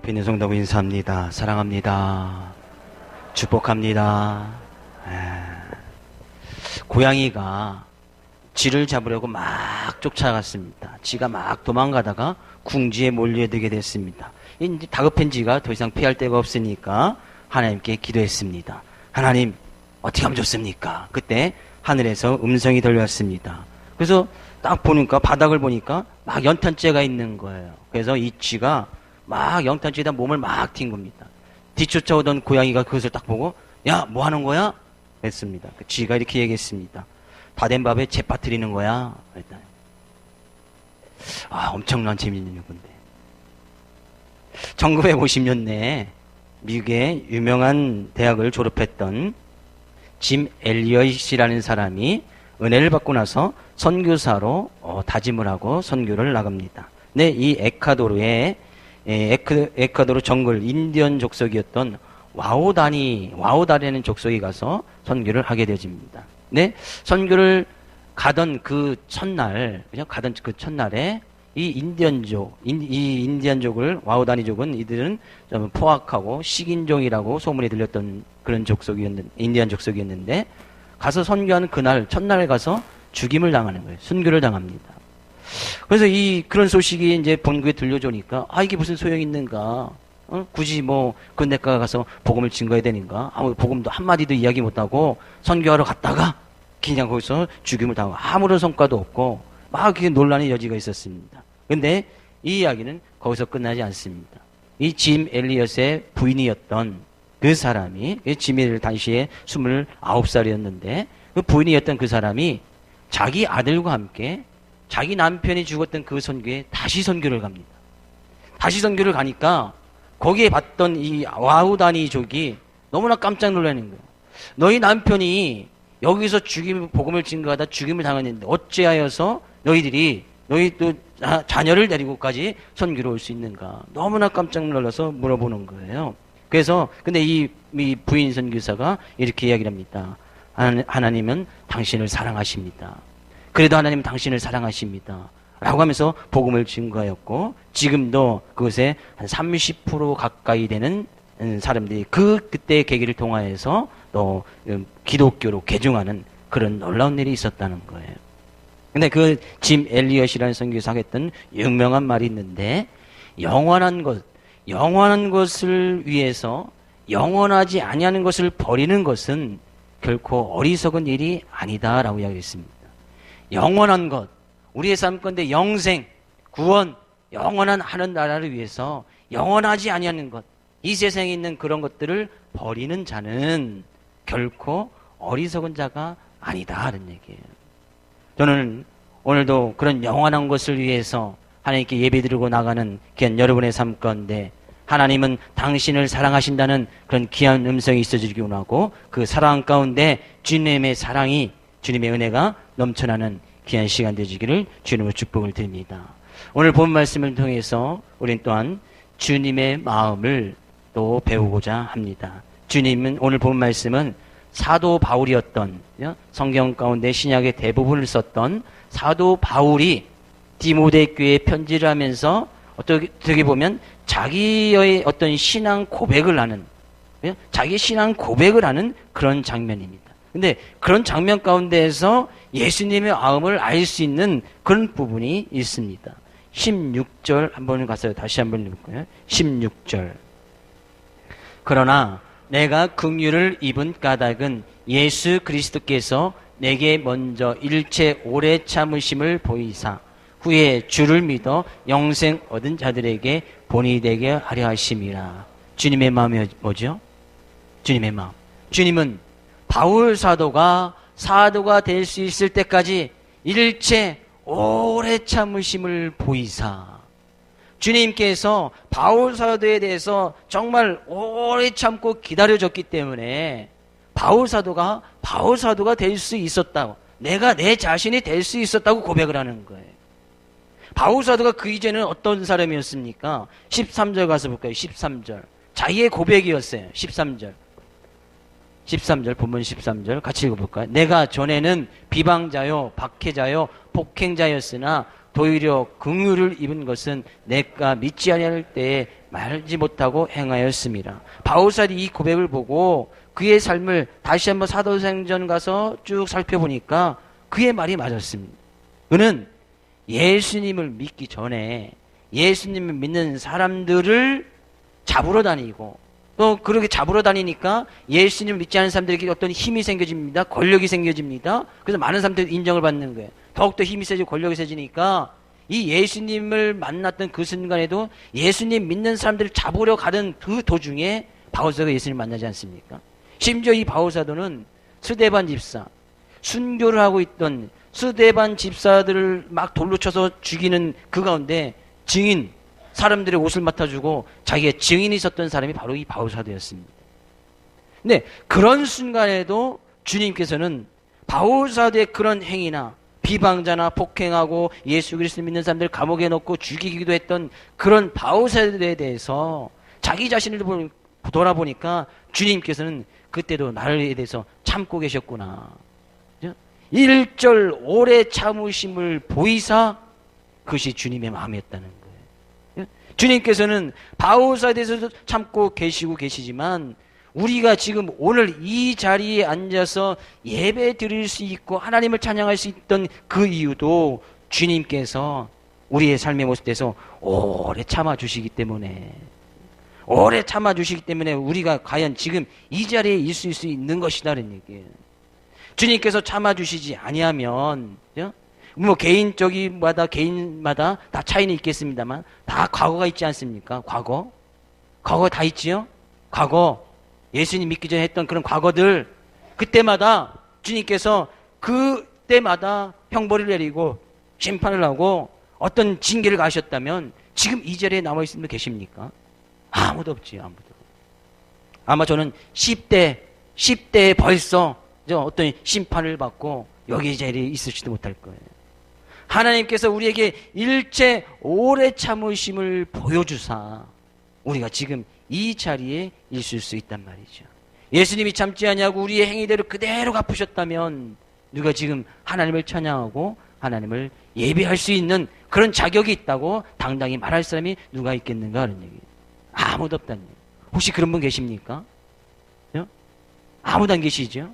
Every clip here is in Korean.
옆에 있는 성도분 인사합니다. 사랑합니다. 축복합니다. 고양이가 쥐를 잡으려고 막 쫓아갔습니다. 쥐가 막 도망가다가 궁지에 몰려들게 됐습니다. 이제 다급한 쥐가 더 이상 피할 데가 없으니까 하나님께 기도했습니다. 하나님, 어떻게 하면 좋습니까? 그때 하늘에서 음성이 들려왔습니다. 그래서 딱 보니까, 바닥을 보니까 막 연탄재가 있는 거예요. 그래서 이 쥐가 막 연탄재에다 몸을 막 튄 겁니다. 뒤쫓아오던 고양이가 그것을 딱 보고, 야, 뭐 하는 거야? 했습니다. 그 쥐가 이렇게 얘기했습니다. 다 된 밥에 재 빠뜨리는 거야. 일단. 엄청난 재미있는 건데. 1950년대에 미국의 유명한 대학을 졸업했던 짐 엘리엇이라는 사람이 은혜를 받고 나서 선교사로 다짐을 하고 선교를 나갑니다. 네, 이 에콰도르 정글 인디언 족속이었던 와우다라는 족속에 가서 선교를 하게 되집니다. 네, 선교를 가던 그 첫날에 이 인디언족을, 와우다니족은 이들은 좀 포악하고 식인종이라고 소문이 들렸던 그런 인디언 족속이었는데, 가서 선교하는 그날, 첫날에 가서 죽임을 당하는 거예요. 순교를 당합니다. 그래서 그런 소식이 이제 본국에 들려주니까, 이게 무슨 소용이 있는가? 굳이 근데가 가서 복음을 증거해야 되는가? 복음도 한마디도 이야기 못하고 선교하러 갔다가 그냥 거기서 죽임을 당하고 아무런 성과도 없고, 막 논란의 여지가 있었습니다. 근데 이 이야기는 거기서 끝나지 않습니다. 이 짐 엘리엇의 부인이었던 그 사람이, 짐 엘리엇 당시에 29살이었는데, 그 부인이었던 그 사람이 자기 아들과 함께 자기 남편이 죽었던 그 선교에 다시 선교를 갑니다. 다시 선교를 가니까 거기에 봤던 이 와우다니족이 너무나 깜짝 놀라는 거예요. 너희 남편이 여기서 복음을 증거하다 죽임을 당했는데 어찌하여서 너희 또 자녀를 데리고까지 선교로 올 수 있는가? 너무나 깜짝 놀라서 물어보는 거예요. 그래서 근데 이 부인 선교사가 이렇게 이야기를 합니다. 하나님은 당신을 사랑하십니다. 그래도 하나님은 당신을 사랑하십니다. 라고 하면서 복음을 증거하였고, 지금도 그것에 한 30% 가까이 되는 사람들이 그때의 계기를 통하여서 또 기독교로 개종하는 그런 놀라운 일이 있었다는 거예요. 근데 그 짐 엘리엇이라는 선교사가 했던 유명한 말이 있는데, 영원한 것을 위해서 영원하지 아니하는 것을 버리는 것은 결코 어리석은 일이 아니다라고 이야기했습니다. 영원한 것, 우리의 삶 가운데 영생, 구원, 영원한 하는 나라를 위해서 영원하지 아니하는 것, 이 세상에 있는 그런 것들을 버리는 자는 결코 어리석은 자가 아니다 하는 얘기예요. 저는 오늘도 그런 영원한 것을 위해서 하나님께 예배드리고 나가는 귀한 여러분의 삶 가운데 하나님은 당신을 사랑하신다는 그런 귀한 음성이 있어지기 원하고, 그 사랑 가운데 주님의 사랑이, 주님의 은혜가 넘쳐나는 귀한 시간 되시기를 주님으로 축복을 드립니다. 오늘 본 말씀을 통해서 우린 또한 주님의 마음을 또 배우고자 합니다. 주님은, 오늘 본 말씀은 사도 바울이었던, 성경 가운데 신약의 대부분을 썼던 사도 바울이 디모데 교회에 편지를 하면서 어떻게 보면 자기의 어떤 신앙 고백을 하는, 자기 신앙 고백을 하는 그런 장면입니다. 근데 그런 장면 가운데에서 예수님의 마음을 알 수 있는 그런 부분이 있습니다. 16절 한번 가서 다시 한번 읽을까요? 16절. 그러나 내가 긍휼을 입은 까닭은 예수 그리스도께서 내게 먼저 일체 오래 참으심을 보이사 후에 주를 믿어 영생 얻은 자들에게 본이 되게 하려 하심이라. 주님의 마음이 뭐죠? 주님의 마음. 주님은 바울 사도가 될 수 있을 때까지 일체 오래 참으심을 보이사, 주님께서 바울 사도에 대해서 정말 오래 참고 기다려줬기 때문에 바울 사도가 될 수 있었다고, 내가 내 자신이 될 수 있었다고 고백을 하는 거예요. 바울 사도가 그 이전에는 어떤 사람이었습니까? 13절 가서 볼까요? 13절. 자기의 고백이었어요. 13절, 본문 13절 같이 읽어볼까요? 내가 전에는 비방자요, 박해자요, 폭행자였으나 도리어 긍휼을 입은 것은 내가 믿지 아니할 때에 말지 못하고 행하였습니다. 바울사도 이 고백을 보고 그의 삶을 다시 한번 사도행전 가서 쭉 살펴보니까 그의 말이 맞았습니다. 그는 예수님을 믿기 전에 예수님을 믿는 사람들을 잡으러 다니고 또 그렇게 잡으러 다니니까 예수님을 믿지 않은 사람들에게 어떤 힘이 생겨집니다. 권력이 생겨집니다. 그래서 많은 사람들이 인정을 받는 거예요. 더욱더 힘이 세지고 권력이 세지니까 이 예수님을 만났던 그 순간에도 예수님 믿는 사람들을 잡으러 가던 그 도중에 바울사도가 예수님을 만나지 않습니까? 심지어 이 바울사도는 스데반 집사, 순교를 하고 있던 스데반 집사들을 막 돌로 쳐서 죽이는 그 가운데 증인, 사람들의 옷을 맡아주고 자기의 증인이 있었던 사람이 바로 이 바울사도였습니다. 근데 그런 순간에도 주님께서는 바울사도의 그런 행위나 비방자나 폭행하고 예수 그리스도 믿는 사람들 감옥에 넣고 죽이기도 했던 그런 바울사도에 대해서 자기 자신을 돌아보니까 주님께서는 그때도 나를 대해서 참고 계셨구나. 1절 오래 참으심을 보이사 그것이 주님의 마음이었다는 거예요. 주님께서는 바울사도에 대해서도 참고 계시고 계시지만 우리가 지금 오늘 이 자리에 앉아서 예배 드릴 수 있고 하나님을 찬양할 수 있던 그 이유도 주님께서 우리의 삶의 모습에서 오래 참아주시기 때문에 우리가 과연 지금 이 자리에 있을 수 있는 것이다는 얘기예요. 주님께서 참아주시지 아니하면 뭐 개인마다 다 차이는 있겠습니다만 다 과거가 있지 않습니까? 과거 다 있지요? 과거 예수님 믿기 전에 했던 그런 과거들 그때마다 주님께서 그때마다 형벌을 내리고 심판을 하고 어떤 징계를 가셨다면 지금 이 자리에 남아있는 분 계십니까? 아무도 없지요. 아무도. 아마 저는 10대에 벌써 어떤 심판을 받고 여기 이 자리에 있을지도 못할 거예요. 하나님께서 우리에게 일체 오래 참으심을 보여주사 우리가 지금 이 자리에 있을 수 있단 말이죠. 예수님이 참지 아니하고 우리의 행위대로 그대로 갚으셨다면 누가 지금 하나님을 찬양하고 하나님을 예배할 수 있는 그런 자격이 있다고 당당히 말할 사람이 누가 있겠는가 하는 얘기예요. 아무도 없다는 얘기예요. 혹시 그런 분 계십니까? 아무도 안 계시죠?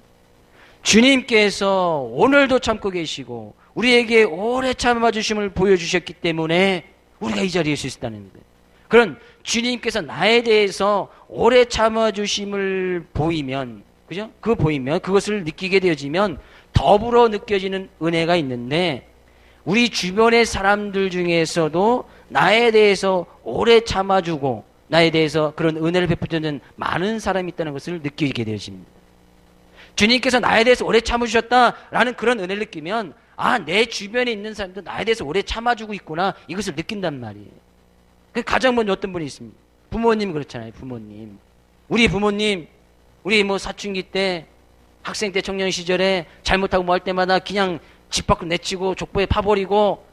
주님께서 오늘도 참고 계시고 우리에게 오래 참아주심을 보여주셨기 때문에 우리가 이 자리에 있을 수 있다는 거예요. 그런 주님께서 나에 대해서 오래 참아주심을 보이면, 그죠? 그것을 느끼게 되어지면 더불어 느껴지는 은혜가 있는데 우리 주변의 사람들 중에서도 나에 대해서 오래 참아주고 나에 대해서 그런 은혜를 베풀어주는 많은 사람이 있다는 것을 느끼게 되어집니다. 주님께서 나에 대해서 오래 참으셨다라는 그런 은혜를 느끼면 내 주변에 있는 사람도 나에 대해서 오래 참아주고 있구나 이것을 느낀단 말이에요. 가장 먼저 어떤 분이 있습니다. 부모님 그렇잖아요. 부모님. 우리 부모님 우리 사춘기 때 학생 때 청년 시절에 잘못하고 뭐 할 때마다 그냥 집 밖으로 내치고 족보에 파버리고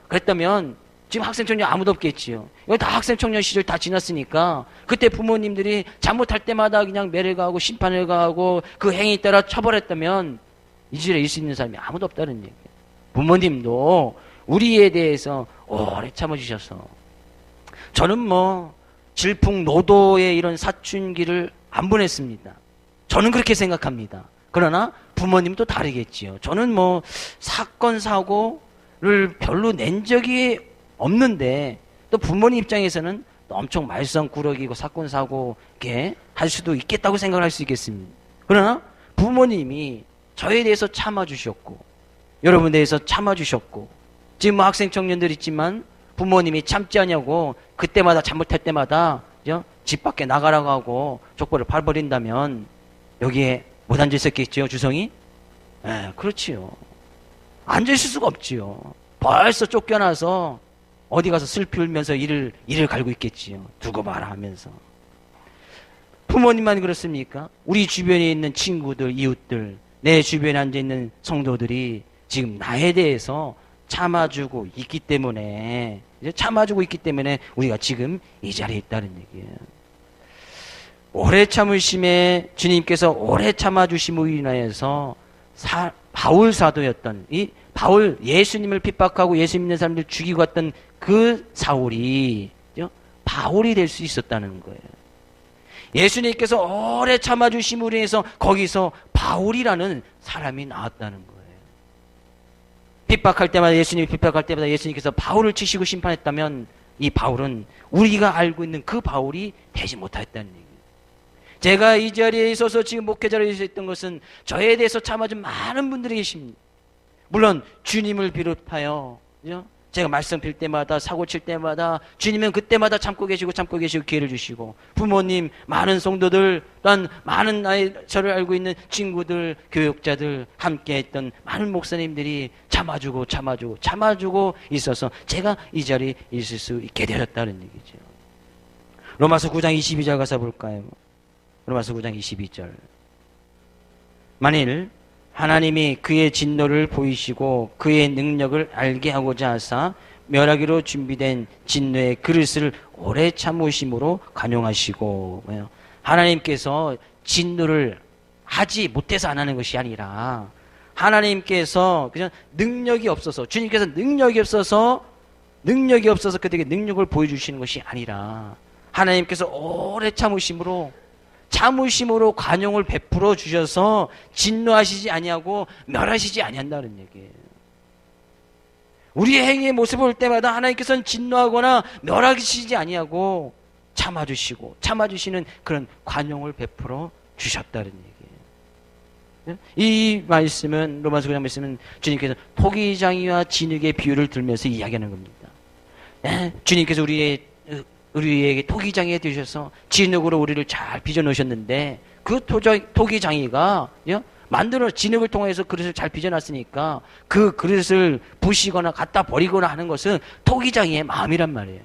그랬다면 지금 학생 청년 아무도 없겠지요. 이거 다 학생 청년 시절 다 지났으니까 그때 부모님들이 잘못할 때마다 그냥 매를 가하고 심판을 가하고 그 행위에 따라 처벌했다면 이 시절에 있을 수 있는 사람이 아무도 없다는 얘기예요. 부모님도 우리에 대해서 오래 참아주셔서 저는 질풍노도의 이런 사춘기를 안 보냈습니다. 저는 그렇게 생각합니다. 그러나 부모님도 다르겠지요. 저는 사건 사고를 별로 낸 적이 없는데 또 부모님 입장에서는 엄청 말썽꾸러기고 사건 사고게 할 수도 있겠다고 생각할 수 있겠습니다. 그러나 부모님이 저에 대해서 참아주셨고 여러분에 대해서 참아주셨고 지금 학생 청년들 있지만 부모님이 참지 않냐고 그때마다 잘못할 때마다 집 밖에 나가라고 하고 족보를 밟아버린다면 여기에 못 앉아있었겠지요, 주성이? 그렇지요. 앉아있을 수가 없지요. 벌써 쫓겨나서 어디 가서 슬피 울면서 이를 갈고 있겠지요. 두고 봐라 하면서. 부모님만 그렇습니까? 우리 주변에 있는 친구들, 이웃들, 내 주변에 앉아있는 성도들이 지금 나에 대해서 참아주고 있기 때문에 우리가 지금 이 자리에 있다는 얘기예요. 오래 참으심에 주님께서 오래 참아주심으로 인하여서 바울 사도였던 예수님을 핍박하고 예수 믿는 사람들 죽이고 갔던 그 사울이 바울이 될 수 있었다는 거예요. 예수님께서 오래 참아주심으로 인해서 거기서 바울이라는 사람이 나왔다는 거예요. 핍박할 때마다, 예수님이 핍박할 때마다 예수님께서 바울을 치시고 심판했다면 이 바울은 우리가 알고 있는 그 바울이 되지 못했다는 얘기예요. 제가 이 자리에 있어서 지금 목회자로 있었던 것은 저에 대해서 참아준 많은 분들이 계십니다. 물론 주님을 비롯하여, 그죠? 제가 말씀 빌 때마다, 사고 칠 때마다 주님은 그때마다 참고 계시고 기회를 주시고, 부모님, 많은 성도들, 또한 많은 저를 알고 있는 친구들, 교육자들, 함께 했던 많은 목사님들이 참아주고 있어서 제가 이 자리에 있을 수 있게 되었다는 얘기죠. 로마서 9장 22절 가서 볼까요? 로마서 9장 22절. 만일 하나님이 그의 진노를 보이시고 그의 능력을 알게 하고자 하사 멸하기로 준비된 진노의 그릇을 오래 참으심으로 관용하시고, 하나님께서 진노를 하지 못해서 안 하는 것이 아니라, 하나님께서 그냥 능력이 없어서, 주님께서 능력이 없어서 그들에게 능력을 보여주시는 것이 아니라, 하나님께서 오래 참으심으로 관용을 베풀어 주셔서 진노하시지 아니하고 멸하시지 아니한다는 얘기예요. 우리의 행위의 모습을 볼 때마다 하나님께서는 진노하거나 멸하시지 아니하고 참아주시는 그런 관용을 베풀어 주셨다는 얘기예요. 이 말씀은, 로마서 9장 말씀은 주님께서 토기장이와 진흙의 비유를 들면서 이야기하는 겁니다. 주님께서 우리에게 토기장이 되셔서 진흙으로 우리를 잘 빚어 놓으셨는데, 그 토기장이가 만들어 진흙을 통해서 그릇을 잘 빚어놨으니까 그 그릇을 부시거나 갖다 버리거나 하는 것은 토기장이의 마음이란 말이에요.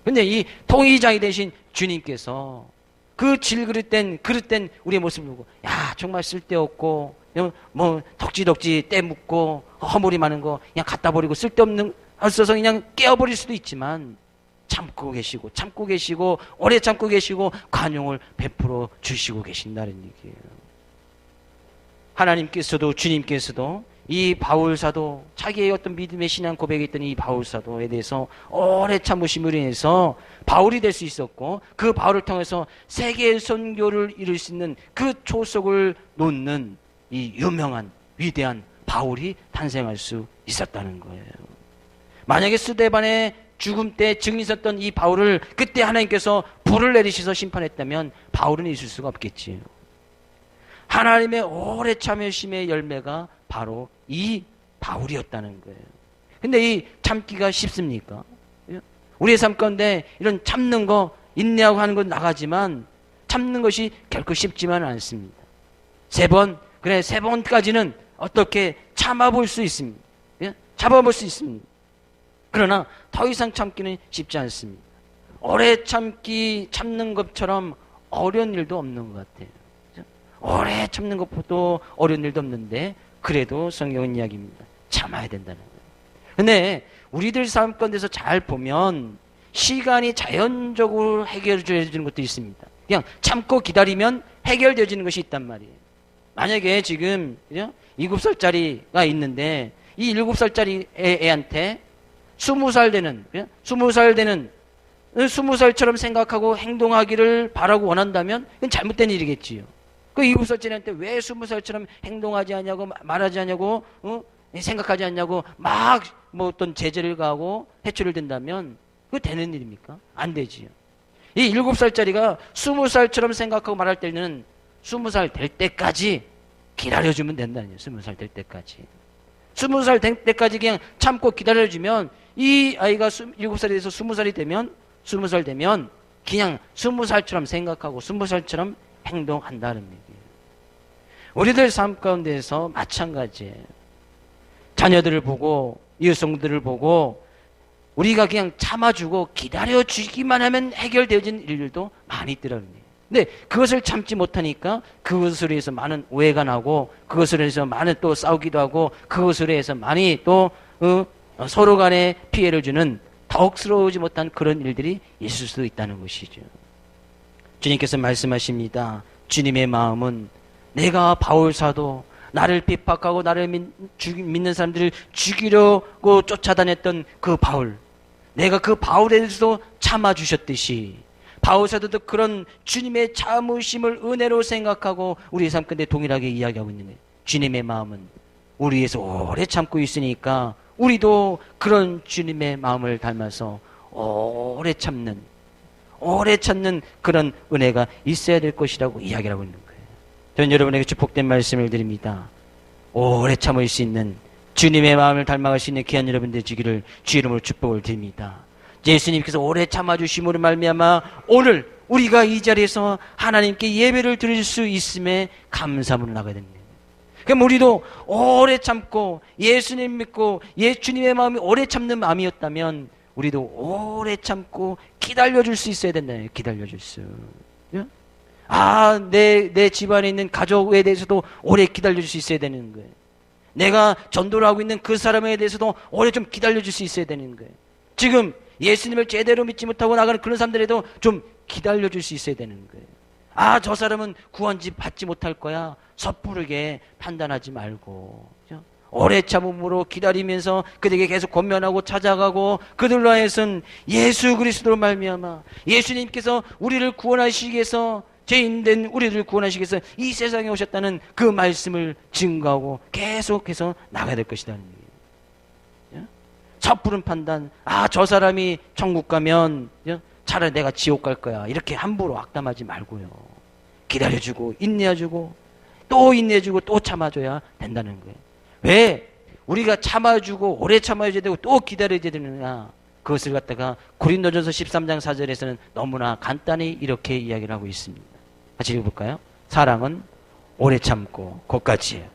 근데 이 토기장이 되신 주님께서 그 질그릇된 우리의 모습을 보고, 야, 정말 쓸데없고 뭐 덕지덕지 때 묻고 허물이 많은 거 그냥 갖다 버리고 쓸데없는 없어서 그냥 깨어버릴 수도 있지만, 참고 계시고 오래 참고 계시고 관용을 베풀어 주시고 계신다는 얘기예요. 하나님께서도, 주님께서도 이 바울사도, 자기의 어떤 믿음의 신앙 고백이 있던 이 바울사도에 대해서 오래 참으심으로 인해서 바울이 될 수 있었고, 그 바울을 통해서 세계 선교를 이룰 수 있는 그 초석을 놓는 이 유명한 위대한 바울이 탄생할 수 있었다는 거예요. 만약에 스데반의 죽음 때 증인 있었던 이 바울을 그때 하나님께서 불을 내리셔서 심판했다면 바울은 있을 수가 없겠지요. 하나님의 오래 참으심의 열매가 바로 이 바울이었다는 거예요. 근데 이 참기가 쉽습니까? 우리의 삶 가운데 이런 참는 거, 인내하고 하는 건 나가지만 참는 것이 결코 쉽지만은 않습니다. 세 번까지는 어떻게 참아볼 수 있습니다. 잡아볼 수 있습니다. 그러나 더 이상 참기는 쉽지 않습니다. 오래 참는 것처럼 어려운 일도 없는 것 같아요. 오래 참는 것보다 어려운 일도 없는데, 그래도 성경은 이야기입니다. 참아야 된다는 거예요. 근데 우리들 삶 가운데서 잘 보면 시간이 자연적으로 해결되어지는 것도 있습니다. 그냥 참고 기다리면 해결되어지는 것이 있단 말이에요. 만약에 지금 7살짜리가 있는데, 이 7살짜리 애한테 20살 되는 20살처럼 생각하고 행동하기를 바라고 원한다면 그건 잘못된 일이겠지요. 그 7살짜리한테 왜 20살처럼 행동하지 않냐고, 말하지 않냐고, 생각하지 않냐고 막 뭐 어떤 제재를 가하고 해초를 든다면 그거 되는 일입니까? 안 되지요. 이 7살짜리가 20살처럼 생각하고 말할 때는 20살 될 때까지 기다려주면 된다는 거예요. 20살 될 때까지. 20살 될 때까지 그냥 참고 기다려주면, 이 아이가 7살이 돼서 20살이 되면, 20살 되면 그냥 20살처럼 생각하고 20살처럼 행동한다는 얘기예요. 우리들 삶 가운데서 마찬가지예요. 자녀들을 보고, 이웃성들을 보고 우리가 그냥 참아주고 기다려주기만 하면 해결되어지는 일들도 많이 있더라고요. 근데 그것을 참지 못하니까 그것으로 해서 많은 오해가 나고, 그것으로 해서 많은 또 싸우기도 하고, 그것으로 해서 많이 또 서로 간에 피해를 주는 더욱스러우지 못한 그런 일들이 있을 수도 있다는 것이죠. 주님께서 말씀하십니다. 주님의 마음은 내가 바울사도, 나를 핍박하고 나를 믿는 사람들을 죽이려고 쫓아다녔던 그 바울, 내가 그 바울에 대해서도 참아주셨듯이 바울사도도 그런 주님의 참으심을 은혜로 생각하고 우리의 삶 가운데 동일하게 이야기하고 있는 거예요. 주님의 마음은 우리 위해서 오래 참고 있으니까 우리도 그런 주님의 마음을 닮아서 오래 참는 그런 은혜가 있어야 될 것이라고 이야기를 하고 있는 거예요. 저는 여러분에게 축복된 말씀을 드립니다. 오래 참을 수 있는 주님의 마음을 닮아갈 수 있는 귀한 여러분들 되시기를 주 이름으로 축복을 드립니다. 예수님께서 오래 참아주심으로 말미암아 오늘 우리가 이 자리에서 하나님께 예배를 드릴 수 있음에 감사함으로 나가야 됩니다. 그럼 우리도 오래 참고 예수님 믿고 주님의 마음이 오래 참는 마음이었다면 우리도 오래 참고 기다려줄 수 있어야 된다요. 기다려줄 수. 내 집안에 있는 가족에 대해서도 오래 기다려줄 수 있어야 되는 거예요. 내가 전도를 하고 있는 그 사람에 대해서도 오래 좀 기다려줄 수 있어야 되는 거예요. 지금 예수님을 제대로 믿지 못하고 나가는 그런 사람들에도 좀 기다려줄 수 있어야 되는 거예요. 저 사람은 구원지 받지 못할 거야. 섣부르게 판단하지 말고 오래 참음으로 기다리면서 그들에게 계속 권면하고 찾아가고 그들로 하여선 예수 그리스도로 말미암아 예수님께서 우리를 구원하시기 위해서 죄인된 우리를 구원하시기 위해서 이 세상에 오셨다는 그 말씀을 증거하고 계속해서 나가야 될 것이라는 얘기예요. 섣부른 판단, 저 사람이 천국 가면 차라리 내가 지옥 갈 거야, 이렇게 함부로 악담하지 말고요. 기다려주고 인내해주고 또 인내해주고 또 참아줘야 된다는 거예요. 왜 우리가 참아주고 오래 참아줘야 되고 또 기다려야 되느냐, 그것을 갖다가 고린도전서 13장 4절에서는 너무나 간단히 이렇게 이야기를 하고 있습니다. 같이 읽어볼까요? 사랑은 오래 참고 그것까지예요.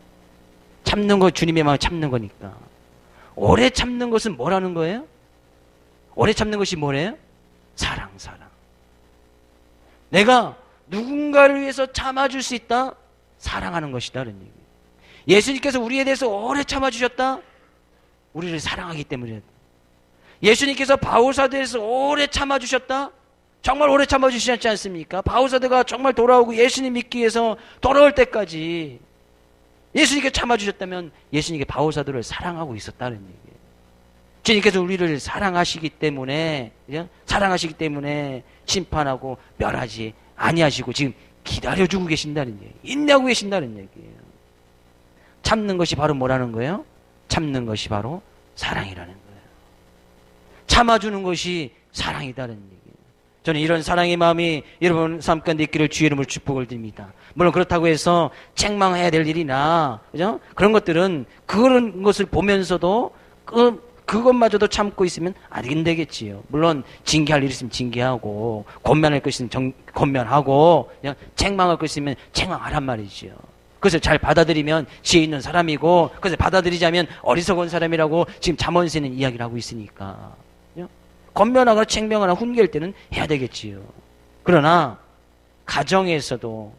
참는 거, 주님의 마음을 참는 거니까. 오래 참는 것은 뭐라는 거예요? 오래 참는 것이 뭐래요? 사랑. 내가 누군가를 위해서 참아줄 수 있다? 사랑하는 것이다, 그런 얘기예요. 예수님께서 우리에 대해서 오래 참아주셨다? 우리를 사랑하기 때문이에요. 예수님께서 바울사도에서 오래 참아주셨다? 정말 오래 참아주시지 않지 않습니까? 바울사도가 정말 돌아오고 예수님 믿기 위해서 돌아올 때까지 예수님께 참아주셨다면 예수님께 바울사도를 사랑하고 있었다는 얘기예요. 주님께서 우리를 사랑하시기 때문에 심판하고 멸하지 아니하시고 지금 기다려주고 계신다는 얘기예요. 인내하고 계신다는 얘기예요. 참는 것이 바로 뭐라는 거예요? 참는 것이 바로 사랑이라는 거예요. 참아주는 것이 사랑이다는 얘기예요. 저는 이런 사랑의 마음이 여러분 삶 가운데 있기를 주의 이름으로 축복을 드립니다. 물론 그렇다고 해서 책망해야 될 일이나 그죠? 그런 것들은 그런 것을 보면서도 그것마저도 참고 있으면 안 되겠지요. 물론 징계할 일 있으면 징계하고 권면할 것 있으면 권면하고 그냥 책망할 것 있으면 책망하란 말이지요. 그것을 잘 받아들이면 지혜 있는 사람이고 그것을 받아들이자면 어리석은 사람이라고 지금 잠언서에는 이야기를 하고 있으니까 권면하거나 책명하거나 훈계할 때는 해야 되겠지요. 그러나 가정에서도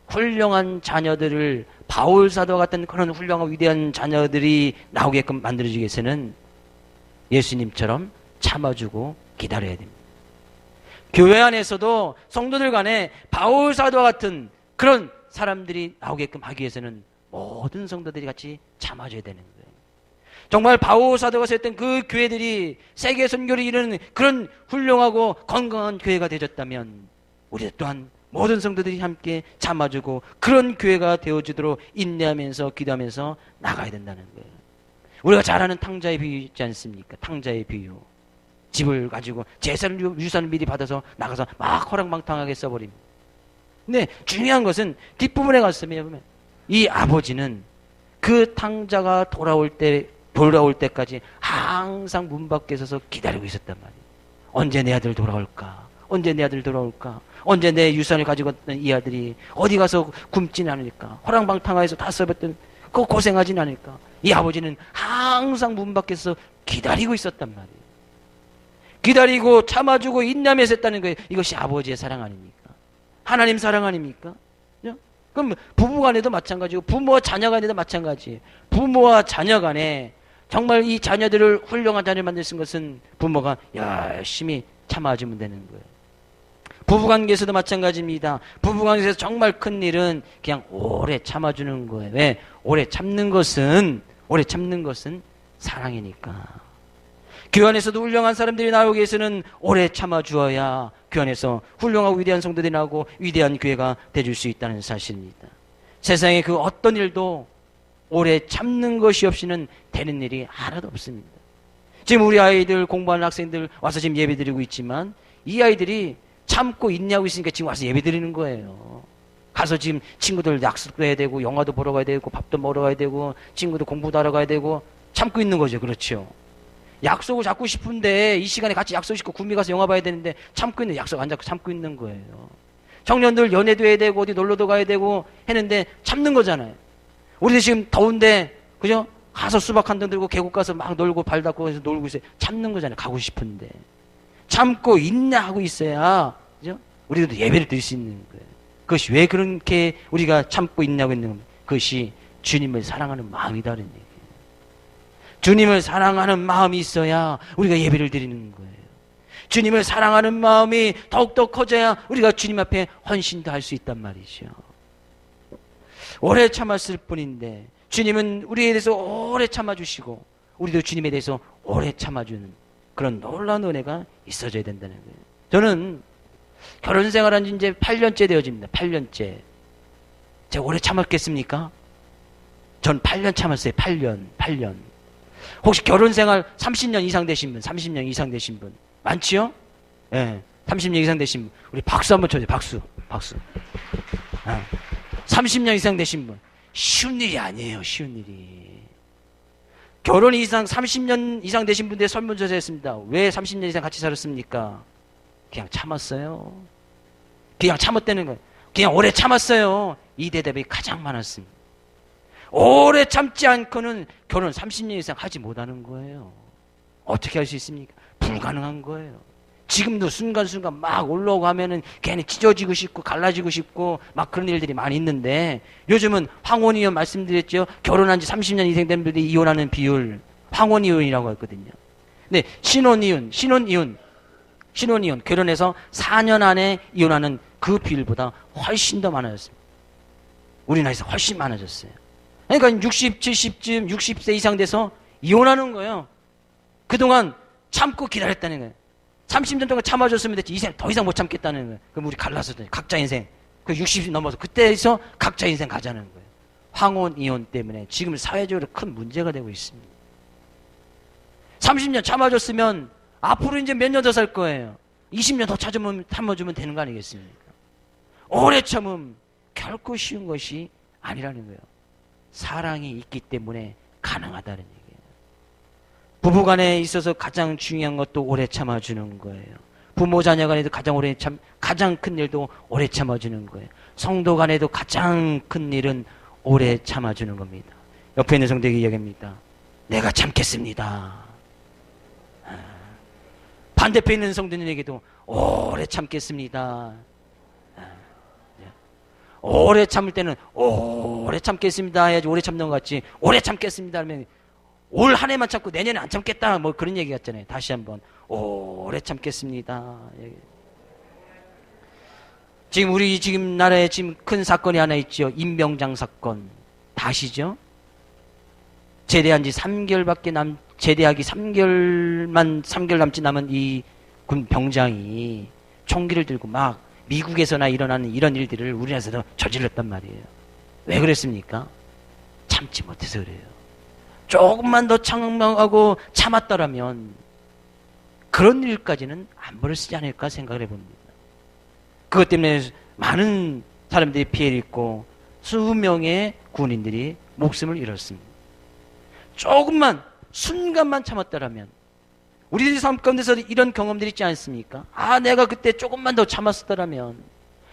훌륭한 자녀들을 바울사도 같은 그런 훌륭한 위대한 자녀들이 나오게끔 만들어주기 위해서는 예수님처럼 참아주고 기다려야 됩니다. 교회 안에서도 성도들 간에 바울사도와 같은 그런 사람들이 나오게끔 하기 위해서는 모든 성도들이 같이 참아줘야 되는 거예요. 정말 바울사도가 세웠던 그 교회들이 세계 선교를 이루는 그런 훌륭하고 건강한 교회가 되어졌다면 우리 또한 모든 성도들이 함께 참아주고 그런 교회가 되어지도록 인내하면서 기도하면서 나가야 된다는 거예요. 우리가 잘 아는 탕자의 비유 있지 않습니까? 탕자의 비유. 집을 가지고 재산 유산을 미리 받아서 나가서 막 호랑방탕하게 써버립니다. 근데 중요한 것은 뒷부분에 가서면 이 아버지는 그 탕자가 돌아올 때까지 항상 문 밖에 서서 기다리고 있었단 말이에요. 언제 내 아들 돌아올까? 언제 내 아들 돌아올까? 언제 내 유산을 가지고 있던 이 아들이 어디 가서 굶지는 않을까? 호랑방탕하에서 다 써봤던 그 고생하진 않을까? 이 아버지는 항상 문 밖에서 기다리고 있었단 말이에요. 기다리고 참아주고 인내하면서 했다는 거예요. 이것이 아버지의 사랑 아닙니까? 하나님 사랑 아닙니까? 그럼 부부간에도 마찬가지고 부모와 자녀간에도 마찬가지예요. 부모와 자녀간에 정말 이 자녀들을 훌륭한 자녀를 만들 수 있는 것은 부모가 열심히 참아주면 되는 거예요. 부부관계에서도 마찬가지입니다. 부부관계에서 정말 큰 일은 그냥 오래 참아주는 거예요. 왜? 오래 참는 것은 사랑이니까. 교회 안에서도 훌륭한 사람들이 나오기 위해서는 오래 참아주어야 교회 안에서 훌륭하고 위대한 성도들이 나오고 위대한 교회가 되줄 수 있다는 사실입니다. 세상에 그 어떤 일도 오래 참는 것이 없이는 되는 일이 하나도 없습니다. 지금 우리 아이들 공부하는 학생들 와서 지금 예배 드리고 있지만 이 아이들이 참고 인내하고 있으니까 지금 와서 예배 드리는 거예요. 가서 지금 친구들 약속도 해야 되고 영화도 보러 가야 되고 밥도 먹으러 가야 되고 친구도 공부도 하러 가야 되고 참고 있는 거죠. 그렇죠. 약속을 잡고 싶은데 이 시간에 같이 약속 잡고 구미 가서 영화 봐야 되는데 참고 있는, 약속 안 잡고 참고 있는 거예요. 청년들 연애도 해야 되고 어디 놀러도 가야 되고 했는데 참는 거잖아요. 우리도 지금 더운데 그죠? 가서 수박 한 등 들고 계곡 가서 막 놀고 발 닦고 해서 놀고 있어요. 참는 거잖아요. 가고 싶은데 참고 인내하고 있어야 그죠? 우리도 예배를 드릴 수 있는 거예요. 그것이 왜 그렇게 우리가 참고 인내하고 있는 겁니까? 그것이 주님을 사랑하는 마음이다는 얘기예요. 주님을 사랑하는 마음이 있어야 우리가 예배를 드리는 거예요. 주님을 사랑하는 마음이 더욱더 커져야 우리가 주님 앞에 헌신도 할 수 있단 말이죠. 오래 참았을 뿐인데 주님은 우리에 대해서 오래 참아주시고 우리도 주님에 대해서 오래 참아주는 그런 놀라운 은혜가 있어져야 된다는 거예요. 저는 결혼 생활한 지 이제 8년째 되어집니다. 8년째. 제가 오래 참았겠습니까? 전 8년 참았어요. 8년. 혹시 결혼 생활 30년 이상 되신 분, 30년 이상 되신 분 많지요? 예. 네, 30년 이상 되신 분. 우리 박수 한번 쳐주세요. 박수. 30년 이상 되신 분. 쉬운 일이 아니에요. 쉬운 일이. 결혼 이상 30년 이상 되신 분들 설문조사 했습니다. 왜 30년 이상 같이 살았습니까? 그냥 참았어요. 그냥 참았다는 거예요. 그냥 오래 참았어요. 이 대답이 가장 많았습니다. 오래 참지 않고는 결혼 30년 이상 하지 못하는 거예요. 어떻게 할 수 있습니까? 불가능한 거예요. 지금도 순간순간 막 올라오고 하면은 괜히 찢어지고 싶고 갈라지고 싶고 막 그런 일들이 많이 있는데 요즘은 황혼이혼 말씀드렸죠. 결혼한 지 30년 이상 된 분들이 이혼하는 비율 황혼이혼이라고 했거든요. 근데 신혼이혼 결혼해서 4년 안에 이혼하는 그 비율보다 훨씬 더 많아졌습니다. 우리나라에서 훨씬 많아졌어요. 그러니까 60, 70쯤 60세 이상 돼서 이혼하는 거예요. 그동안 참고 기다렸다는 거예요. 30년 동안 참아줬으면 됐지. 이생 더 이상 못 참겠다는 거예요. 그럼 우리 갈라서 각자 인생. 그 60이 넘어서 그때에서 각자 인생 가자는 거예요. 황혼 이혼 때문에 지금 사회적으로 큰 문제가 되고 있습니다. 30년 참아줬으면 앞으로 이제 몇 년 더 살 거예요. 20년 더 참아주면 되는 거 아니겠습니까? 오래 참음 결코 쉬운 것이 아니라는 거예요. 사랑이 있기 때문에 가능하다는 얘기예요. 부부간에 있어서 가장 중요한 것도 오래 참아주는 거예요. 부모 자녀 간에도 가장 큰 일도 오래 참아주는 거예요. 성도 간에도 가장 큰 일은 오래 참아주는 겁니다. 옆에 있는 성도에게 이야기합니다. 내가 참겠습니다. 반대편에 있는 성도님에게도 오래 참겠습니다. 오래 참을 때는 오래 참겠습니다 해야지 오래 참는 것 같지. 오래 참겠습니다 하면 올 한 해만 참고 내년에 안 참겠다 뭐 그런 얘기 같잖아요. 다시 한번 오래 참겠습니다. 지금 우리 나라에 지금 큰 사건이 하나 있죠. 임명장 사건. 다 아시죠? 제대하기 3개월 남지 남은 이 군 병장이 총기를 들고 막 미국에서나 일어나는 이런 일들을 우리나라에서도 저질렀단 말이에요. 왜 그랬습니까? 참지 못해서 그래요. 조금만 더 참하고 참았더라면 그런 일까지는 안 벌어지지 않을까 생각을 해봅니다. 그것 때문에 많은 사람들이 피해를 입고 수명의 군인들이 목숨을 잃었습니다. 조금만 순간만 참았더라면 우리들이 삶 가운데서 이런 경험들이 있지 않습니까? 내가 그때 조금만 더 참았더라면,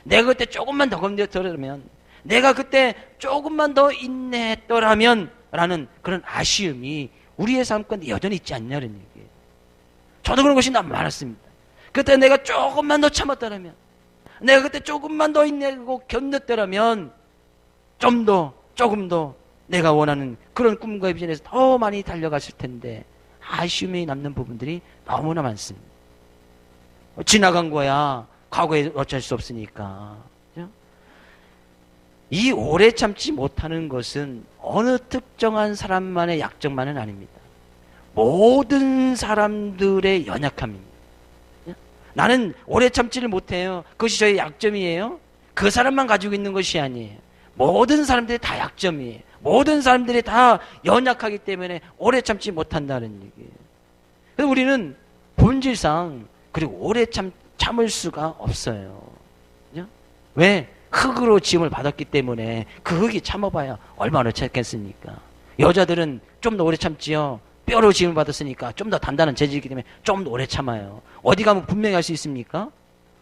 내가 그때 조금만 더 견뎠더라면, 내가 그때 조금만 더 인내했더라면 라는 그런 아쉬움이 우리의 삶 가운데 여전히 있지 않냐는 얘기예요. 저도 그런 것이 너무 많았습니다. 그때 내가 조금만 더 참았더라면, 내가 그때 조금만 더 인내하고 견뎠더라면 조금 더 내가 원하는 그런 꿈과 비전에서 더 많이 달려갔을 텐데 아쉬움이 남는 부분들이 너무나 많습니다. 지나간 거야. 과거에 어쩔 수 없으니까. 그렇죠? 이 오래 참지 못하는 것은 어느 특정한 사람만의 약점만은 아닙니다. 모든 사람들의 연약함입니다. 나는 오래 참지를 못해요. 그것이 저의 약점이에요. 그 사람만 가지고 있는 것이 아니에요. 모든 사람들이 다 약점이에요. 모든 사람들이 다 연약하기 때문에 오래 참지 못한다는 얘기예요. 그래서 우리는 본질상 그리고 오래 참을 수가 없어요. 그죠? 왜? 흙으로 지음을 받았기 때문에 그 흙이 참아봐야 얼마나 참겠습니까? 여자들은 좀 더 오래 참지요. 뼈로 지음을 받았으니까 좀 더 단단한 재질이기 때문에 좀 더 오래 참아요. 어디 가면 분명히 할 수 있습니까?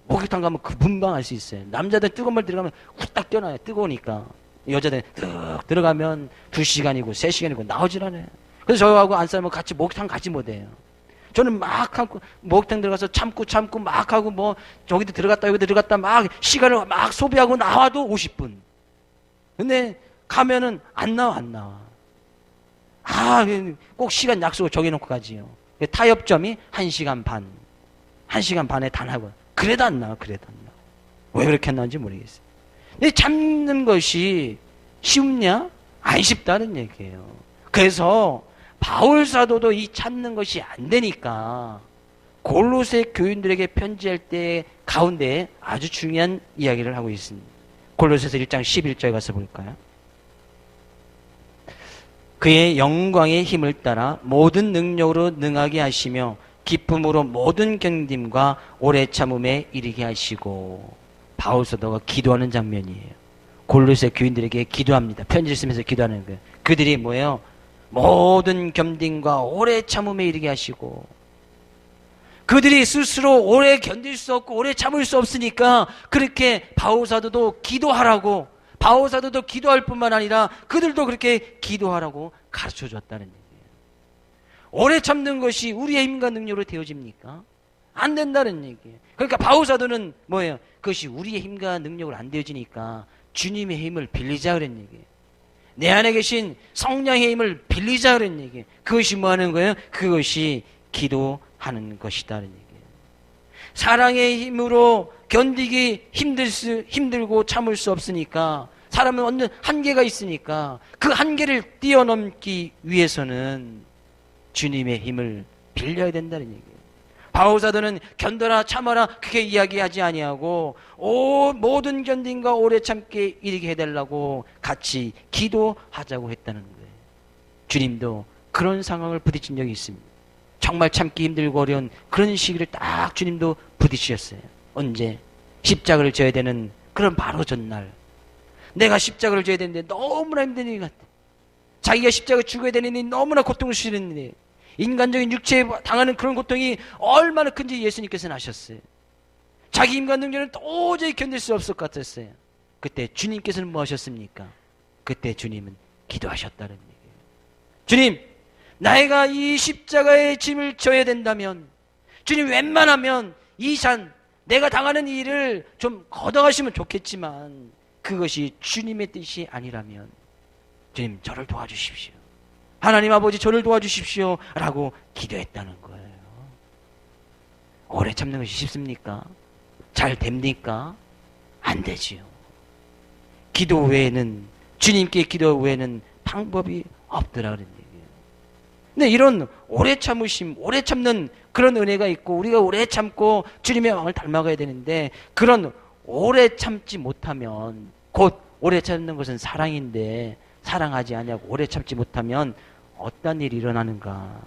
목욕탕 가면 그 분방 할 수 있어요. 남자들 뜨거운 물 들어가면 후딱 뛰어나요. 뜨거우니까. 여자들 뚝 들어가면 2시간이고 3시간이고 나오질 않아요. 그래서 저하고 안 살면 같이 목욕탕 가지 못해요. 저는 막 참고 목욕탕 들어가서 참고 막 하고 뭐 저기도 들어갔다 여기도 들어갔다 막 시간을 막 소비하고 나와도 50분. 근데 가면은 안 나와. 꼭 시간 약속을 정해놓고 가지요. 타협점이 1시간 반. 1시간 반에 단하고. 그래도 안 나와. 왜 그렇게 안 나오는지 모르겠어요. 근데 참는 것이 쉽냐? 안 쉽다는 얘기예요. 그래서 바울 사도도 이 참는 것이 안 되니까 골로새 교인들에게 편지할 때 가운데 아주 중요한 이야기를 하고 있습니다. 골로새서 1장 11절에 가서 볼까요? 그의 영광의 힘을 따라 모든 능력으로 능하게 하시며 기쁨으로 모든 견딤과 오래 참음에 이르게 하시고. 바울 사도가 기도하는 장면이에요. 골로새 교인들에게 기도합니다. 편지를 쓰면서 기도하는 거예요. 그들이 뭐예요? 모든 견딤과 오래 참음에 이르게 하시고. 그들이 스스로 오래 견딜 수 없고 오래 참을 수 없으니까 그렇게 바울 사도도 기도하라고, 바울 사도도 기도할 뿐만 아니라 그들도 그렇게 기도하라고 가르쳐 줬다는 얘기예요. 오래 참는 것이 우리의 힘과 능력으로 되어집니까? 안 된다는 얘기예요. 그러니까 바울 사도는 뭐예요? 그것이 우리의 힘과 능력으로 안 되어지니까 주님의 힘을 빌리자 그런 얘기예요. 내 안에 계신 성령의 힘을 빌리자 그런 얘기예요. 그것이 뭐 하는 거예요? 그것이 기도하는 것이다는 얘기예요. 사랑의 힘으로 견디기 힘들고 참을 수 없으니까, 사람은 어느 한계가 있으니까 그 한계를 뛰어넘기 위해서는 주님의 힘을 빌려야 된다는 얘기예요. 바울 사도는 견뎌라 참아라 그렇게 이야기하지 아니하고 모든 견딘과 오래 참게 이르게 해달라고 같이 기도하자고 했다는 거예요. 주님도 그런 상황을 부딪힌 적이 있습니다. 정말 참기 힘들고 어려운 그런 시기를 딱 주님도 부딪히셨어요. 언제? 십자가를 져야 되는 그런 바로 전날. 내가 십자가를 져야 되는데 너무나 힘든 일 같아. 자기가 십자가 죽어야 되는 일이 너무나 고통을 주시는데, 인간적인 육체에 당하는 그런 고통이 얼마나 큰지 예수님께서는 아셨어요. 자기 인간 능력은 도저히 견딜 수 없을 것 같았어요. 그때 주님께서는 뭐 하셨습니까? 그때 주님은 기도하셨다는 얘기예요. 주님, 내가 이 십자가의 짐을 져야 된다면 주님 웬만하면 이 산, 내가 당하는 이 일을 좀 걷어가시면 좋겠지만 그것이 주님의 뜻이 아니라면 주님 저를 도와주십시오. 하나님 아버지 저를 도와주십시오 라고 기도했다는 거예요. 오래 참는 것이 쉽습니까? 잘 됩니까? 안 되지요. 기도 외에는, 주님께 기도 외에는 방법이 없더라 그런 얘기예요. 근데 이런 오래 참으심, 오래 참는 그런 은혜가 있고 우리가 오래 참고 주님의 왕을 닮아가야 되는데, 그런 오래 참지 못하면, 곧 오래 참는 것은 사랑인데 사랑하지 아니하고 오래 참지 못하면 어떤 일이 일어나는가?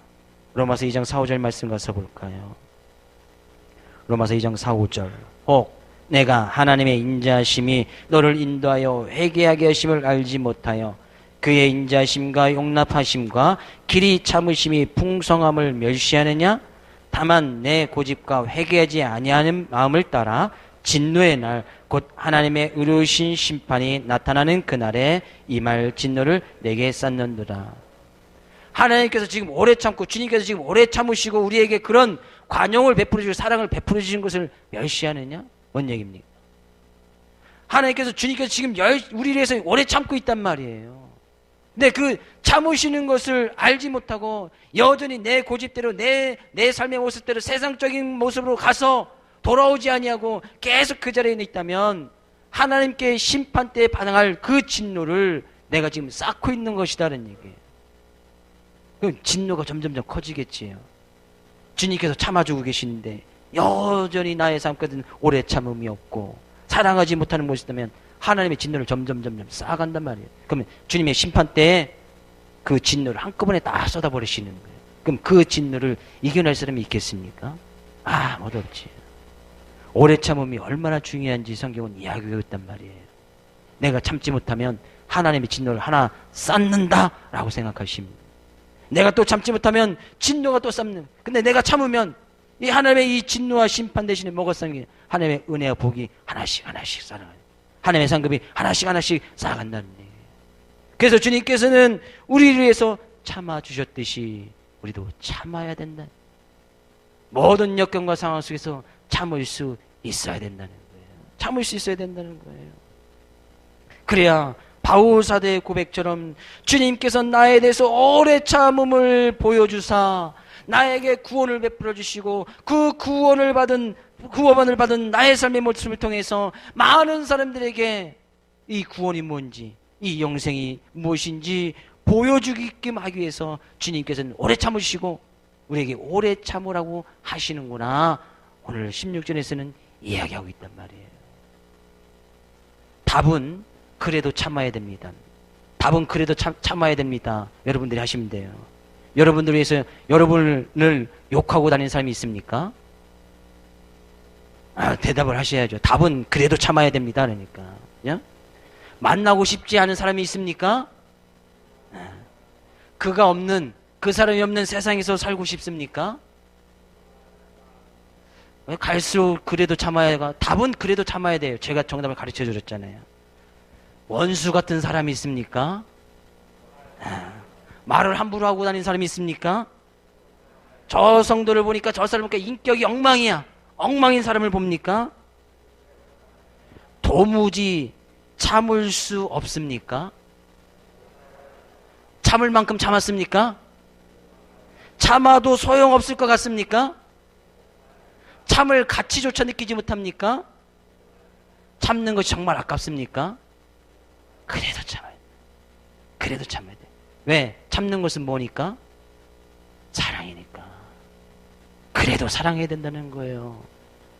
로마서 2장 4, 5절 말씀 가서 볼까요? 로마서 2장 4, 5절. 혹 내가 하나님의 인자하심이 너를 인도하여 회개하게 하심을 알지 못하여 그의 인자하심과 용납하심과 길이 참으심이 풍성함을 멸시하느냐? 다만 내 고집과 회개하지 아니하는 마음을 따라 진노의 날 곧 하나님의 의로우신 심판이 나타나는 그날에 이 말 진노를 내게 쌓는도다. 하나님께서 지금 오래 참고 주님께서 지금 오래 참으시고 우리에게 그런 관용을 베풀어 주시고 사랑을 베풀어 주신 것을 멸시하느냐? 뭔 얘기입니까? 하나님께서 주님께서 지금 우리를 위해서 오래 참고 있단 말이에요. 근데 그 참으시는 것을 알지 못하고 여전히 내 고집대로 내 삶의 모습대로 세상적인 모습으로 가서 돌아오지 아니하고 계속 그 자리에 있다면 하나님께 심판 때에 반응할 그 진노를 내가 지금 쌓고 있는 것이다는 얘기예요. 그럼 진노가 점점점 커지겠지요. 주님께서 참아주고 계시는데 여전히 나의 삶까지는 오래 참음이 없고 사랑하지 못하는 것이 있다면 하나님의 진노를 점점 쌓아간단 말이에요. 그러면 주님의 심판 때에 그 진노를 한꺼번에 다 쏟아버리시는 거예요. 그럼 그 진노를 이겨낼 사람이 있겠습니까? 아무도 없지. 오래 참음이 얼마나 중요한지 성경은 이야기하고 있단 말이에요. 내가 참지 못하면 하나님의 진노를 하나 쌓는다라고 생각하십니다. 내가 또 참지 못하면 진노가 또 쌓는. 근데 내가 참으면 이 하나님의 이 진노와 심판 대신에 뭐가 쌓는 게 하나님의 은혜와 복이 하나씩 쌓아가요. 하나님의 상급이 하나씩 쌓아간다는 얘기예요. 그래서 주님께서는 우리를 위해서 참아주셨듯이 우리도 참아야 된다. 모든 역경과 상황 속에서 참을 수 있어야 된다는 거예요. 참을 수 있어야 된다는 거예요. 그래야 바울 사도의 고백처럼 주님께서 나에 대해서 오래 참음을 보여주사 나에게 구원을 베풀어 주시고 그 구원을 받은 나의 삶의 모습을 통해서 많은 사람들에게 이 구원이 뭔지, 이 영생이 무엇인지 보여주게끔 하기 위해서 주님께서는 오래 참으시고 우리에게 오래 참으라고 하시는구나. 오늘 16절에서는 이야기하고 있단 말이에요. 답은 그래도 참아야 됩니다. 답은 그래도 참아야 됩니다. 여러분들이 하시면 돼요. 여러분들 위해서 여러분을 욕하고 다니는 사람이 있습니까? 대답을 하셔야죠. 답은 그래도 참아야 됩니다. 그러니까. 만나고 싶지 않은 사람이 있습니까? 그 사람이 없는 세상에서 살고 싶습니까? 갈수록 그래도 답은 그래도 참아야 돼요. 제가 정답을 가르쳐 주셨잖아요. 원수 같은 사람이 있습니까? 말을 함부로 하고 다니는 사람이 있습니까? 저 성도를 보니까 저 사람 보니까 인격이 엉망인 사람을 봅니까? 도무지 참을 수 없습니까? 참을 만큼 참았습니까? 참아도 소용없을 것 같습니까? 참을 가치조차 느끼지 못합니까? 참는 것이 정말 아깝습니까? 그래도 참아야 돼. 왜? 참는 것은 뭐니까? 사랑이니까. 그래도 사랑해야 된다는 거예요.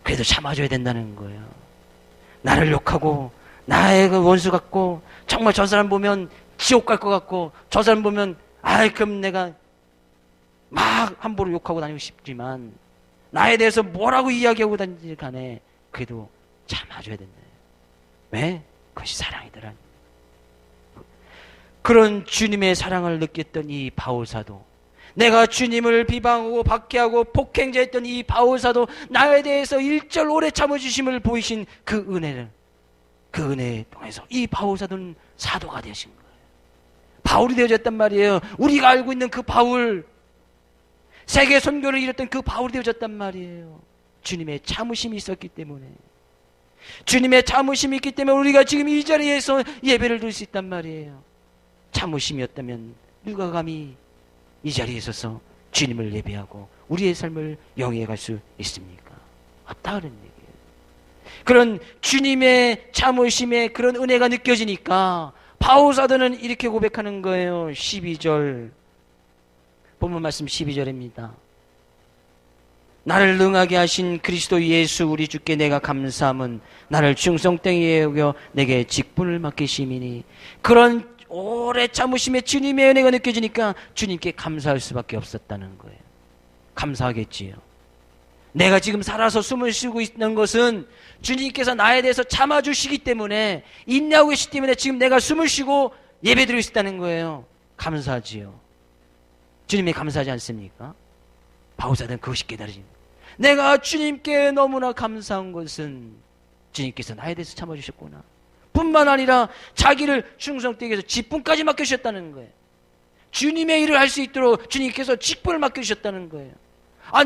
그래도 참아줘야 된다는 거예요. 나를 욕하고 나의 그 원수 같고 정말 저 사람 보면 지옥 갈 것 같고 저 사람 보면 그럼 내가 막 함부로 욕하고 다니고 싶지만 나에 대해서 뭐라고 이야기하고 다니지 간에 그래도 참아줘야 된다. 왜? 그것이 사랑이더라. 그런 주님의 사랑을 느꼈던 이 바울사도, 내가 주님을 비방하고 박해하고 폭행자했던 이 바울사도 나에 대해서 일절 오래 참아주심을 보이신 그 은혜를 통해서 이 바울사도는 사도가 되신 거예요. 바울이 되어졌단 말이에요. 우리가 알고 있는 그 바울, 세계 선교를 이뤘던 그 바울이 되어졌단 말이에요. 주님의 참으심이 있었기 때문에, 주님의 참으심이 있기 때문에 우리가 지금 이 자리에서 예배를 드릴 수 있단 말이에요. 참으심이었다면 누가 감히 이 자리에 서서 주님을 예배하고 우리의 삶을 영위해 갈 수 있습니까? 없다 그런 얘기예요. 그런 주님의 참으심의 그런 은혜가 느껴지니까 바울사도는 이렇게 고백하는 거예요. 12절 본문 말씀 12절입니다. 나를 능하게 하신 그리스도 예수 우리 주께 내가 감사함은 나를 충성되게 여겨 내게 직분을 맡기심이니. 그런 오래 참으심에 주님의 은혜가 느껴지니까 주님께 감사할 수밖에 없었다는 거예요. 감사하겠지요. 내가 지금 살아서 숨을 쉬고 있는 것은 주님께서 나에 대해서 참아주시기 때문에, 인내하고 계시기 때문에 지금 내가 숨을 쉬고 예배드리고 있다는 거예요. 감사하지요. 주님이 감사하지 않습니까? 바울사도는 그것이 깨달아집니다. 내가 주님께 너무나 감사한 것은 주님께서 나에 대해서 참아주셨구나. 뿐만 아니라 자기를 충성되게 해서 직분까지 맡겨주셨다는 거예요. 주님의 일을 할 수 있도록 주님께서 직분을 맡겨주셨다는 거예요.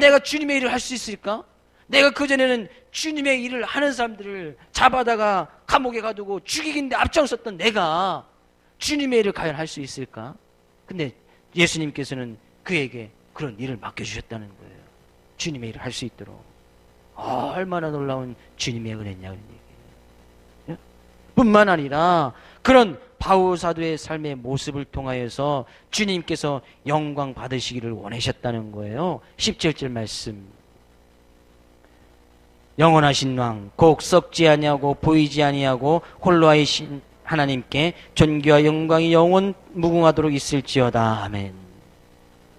내가 주님의 일을 할 수 있을까? 내가 그전에는 주님의 일을 하는 사람들을 잡아다가 감옥에 가두고 죽이기인데 앞장섰던 내가 주님의 일을 과연 할 수 있을까? 근데 예수님께서는 그에게 그런 일을 맡겨주셨다는 거예요. 주님의 일을 할 수 있도록. 얼마나 놀라운 주님의 은혜냐 그런 얘기예요. 뿐만 아니라 그런 바울 사도의 삶의 모습을 통하여서 주님께서 영광 받으시기를 원하셨다는 거예요. 17절 말씀. 영원하신 왕 곧 썩지 아니하고 보이지 아니하고 홀로 하신 하나님께 존귀와 영광이 영원 무궁하도록 있을지어다. 아멘.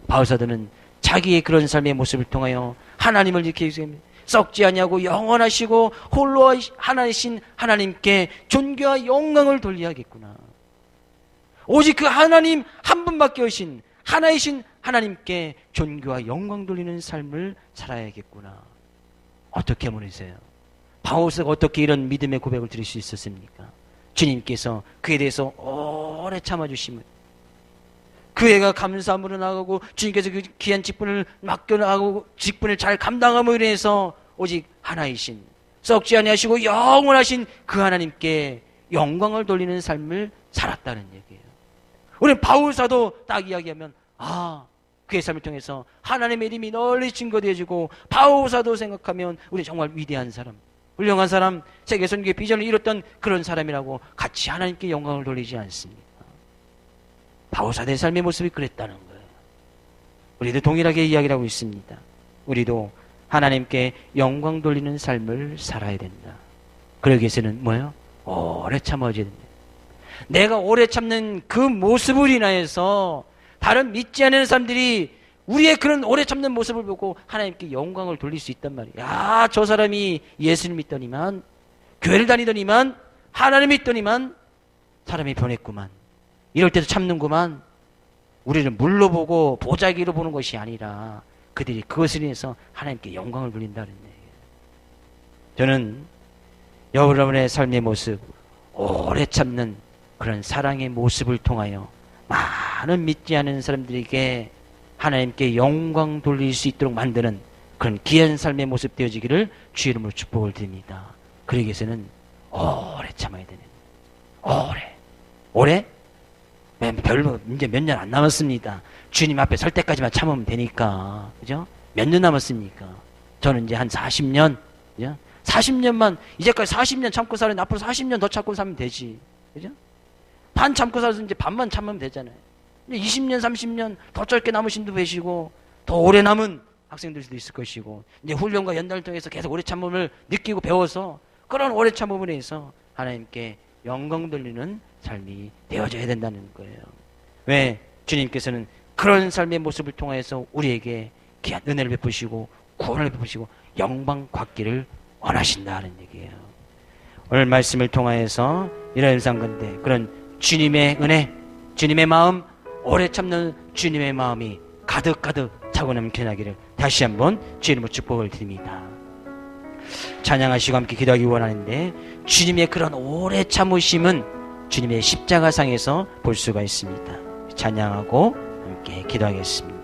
바울 사도는 자기의 그런 삶의 모습을 통하여 하나님을 지키시고 썩지 아니하고 영원하시고 홀로 하나이신 하나님께 존귀와 영광을 돌려야겠구나. 오직 그 하나님 한 분밖에 오신 하나이신 하나님께 존귀와 영광 돌리는 삶을 살아야겠구나. 어떻게 보내세요? 바울사가 어떻게 이런 믿음의 고백을 드릴 수 있었습니까? 주님께서 그에 대해서 오래 참아주심을, 그 애가 감사함으로 나가고 주님께서 그 귀한 직분을 맡겨나가고 직분을 잘 감당함으로 인해서 오직 하나이신 썩지 아니하시고 영원하신 그 하나님께 영광을 돌리는 삶을 살았다는 얘기예요. 우리는 바울사도 딱 이야기하면 그의 삶을 통해서 하나님의 이름이 널리 증거되어지고 바울사도 생각하면 우리 정말 위대한 사람, 훌륭한 사람, 세계 선교의 비전을 이뤘던 그런 사람이라고 같이 하나님께 영광을 돌리지 않습니까? 바울사도의 삶의 모습이 그랬다는 거예요. 우리도 동일하게 이야기를 하고 있습니다. 우리도 하나님께 영광 돌리는 삶을 살아야 된다. 그러기 위해서는 뭐예요? 오래 참아줘야 된다. 내가 오래 참는 그 모습을 인하여서 다른 믿지 않는 사람들이 우리의 그런 오래 참는 모습을 보고 하나님께 영광을 돌릴 수 있단 말이에요. 야, 저 사람이 예수를 믿더니만, 교회를 다니더니만, 하나님 믿더니만 사람이 변했구만. 이럴 때도 참는구만. 우리를 물로 보고 보자기로 보는 것이 아니라 그들이 그것을 인해서 하나님께 영광을 돌린다는 얘기예요. 저는 여러분의 삶의 모습, 오래 참는 그런 사랑의 모습을 통하여 많은 믿지 않은 사람들에게 하나님께 영광 돌릴 수 있도록 만드는 그런 귀한 삶의 모습 되어지기를 주 이름으로 축복을 드립니다. 그러기 위해서는 오래 참아야 되는, 오래? 별로 이제 몇 년 안 남았습니다. 주님 앞에 설 때까지만 참으면 되니까, 그죠? 몇 년 남았습니까? 저는 이제 한 40년, 그죠? 40년만, 이제까지 40년 참고 살았는데 앞으로 40년 더 참고 살면 되지, 그죠? 반 참고 살아서 이제 반만 참으면 되잖아요. 20년, 30년 더 짧게 남으신 분도 계시고, 더 오래 남은 학생들도 있을 것이고, 이제 훈련과 연단을 통해서 계속 오래 참음을 느끼고 배워서 그런 오래 참음을 해서 하나님께 영광 돌리는 삶이 되어져야 된다는 거예요. 왜? 주님께서는 그런 삶의 모습을 통해서 우리에게 귀한 은혜를 베푸시고 구원을 베푸시고 영광 받기를 원하신다는 얘기예요. 오늘 말씀을 통하여서 이런 현상건데 그런 주님의 은혜, 주님의 마음, 오래 참는 주님의 마음이 가득가득 차고 넘쳐나기를 다시 한번 주 이름으로 축복을 드립니다. 찬양하시고 함께 기도하기 원하는데 주님의 그런 오래 참으심은 주님의 십자가상에서 볼 수가 있습니다. 찬양하고 함께 기도하겠습니다.